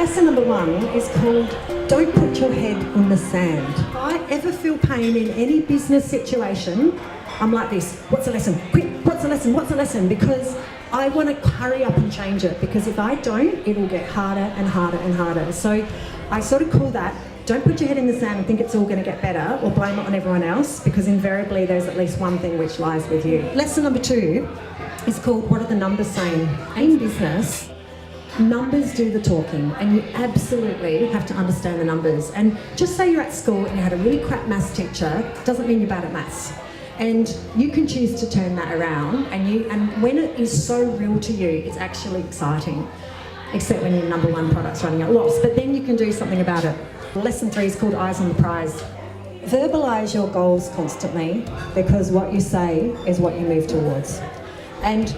lesson number 1 is called don't put your head in the sand. If I ever feel pain in any business situation, I'm like this, what's the lesson? Quick, what's the lesson? What's the lesson? Because I want to hurry up and change it, because if I don't, it'll get harder and harder and harder. So I sort of call that, don't put your head in the sand and think it's all going to get better or blame it on everyone else, because invariably there's at least one thing which lies with you. Lesson number 2 is called, what are the numbers saying? In business, numbers do the talking, and you absolutely have to understand the numbers. And just say you're at school and you had a really crap maths teacher, doesn't mean you're bad at maths. And you can choose to turn that around, and when it is so real to you, it's actually exciting, except when your number 1 product's running at loss. But then you can do something about it. Lesson 3 is called eyes on the prize. Verbalise your goals constantly, because what you say is what you move towards. And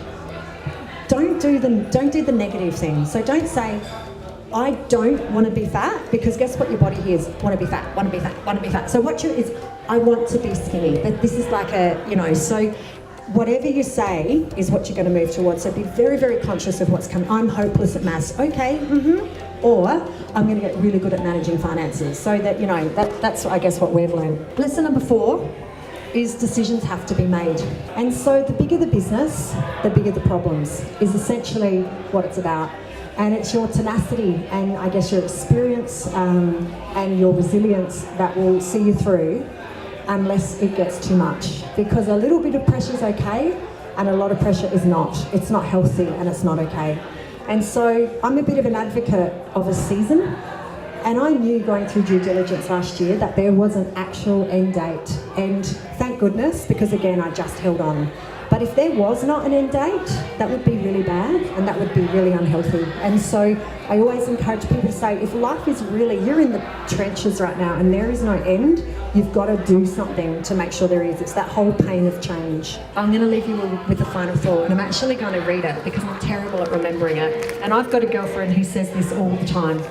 don't do the negative thing. So don't say, I don't want to be fat, because guess what your body hears? Want to be fat, want to be fat, want to be fat. So what you is, I want to be skinny. But this is like so whatever you say is what you're going to move towards. So be very, very conscious of what's coming. I'm hopeless at maths. Okay, Or I'm going to get really good at managing finances. So that, that's I guess what we've learned. Lesson number 4 is decisions have to be made. And so the bigger the business, the bigger the problems, is essentially what it's about. And it's your tenacity and I guess your experience and your resilience that will see you through unless it gets too much. Because a little bit of pressure is okay and a lot of pressure is not. It's not healthy and it's not okay. And so I'm a bit of an advocate of a season. And I knew going through due diligence last year that there was an actual end date. And thank goodness, because again, I just held on. But if there was not an end date, that would be really bad and that would be really unhealthy. And so I always encourage people to say, if life is really, you're in the trenches right now and there is no end, you've got to do something to make sure there is. It's that whole pain of change. I'm going to leave you with a final thought, and I'm actually going to read it because I'm terrible at remembering it. And I've got a girlfriend who says this all the time.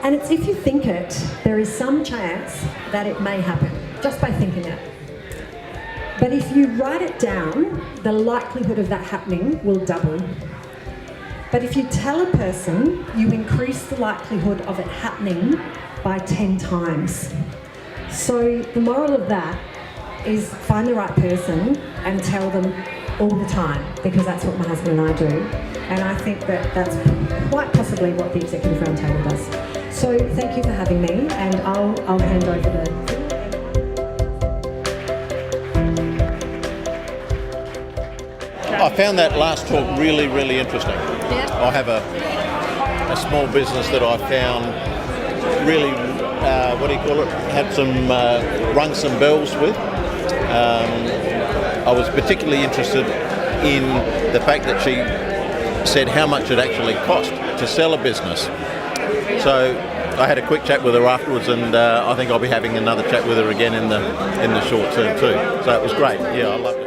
And it's, if you think it, there is some chance that it may happen, just by thinking it. But if you write it down, the likelihood of that happening will double. But if you tell a person, you increase the likelihood of it happening by 10 times. So the moral of that is find the right person and tell them all the time, because that's what my husband and I do. And I think that that's quite possibly what the Executive Roundtable does. So thank you for having me, and I'll hand over the... I found that last talk really, really interesting. Yeah. I have a small business that I found really, had some, rung some bells with. I was particularly interested in the fact that she said how much it actually cost to sell a business. So I had a quick chat with her afterwards, and I think I'll be having another chat with her again in the short term too. So it was great. Yeah, I loved it.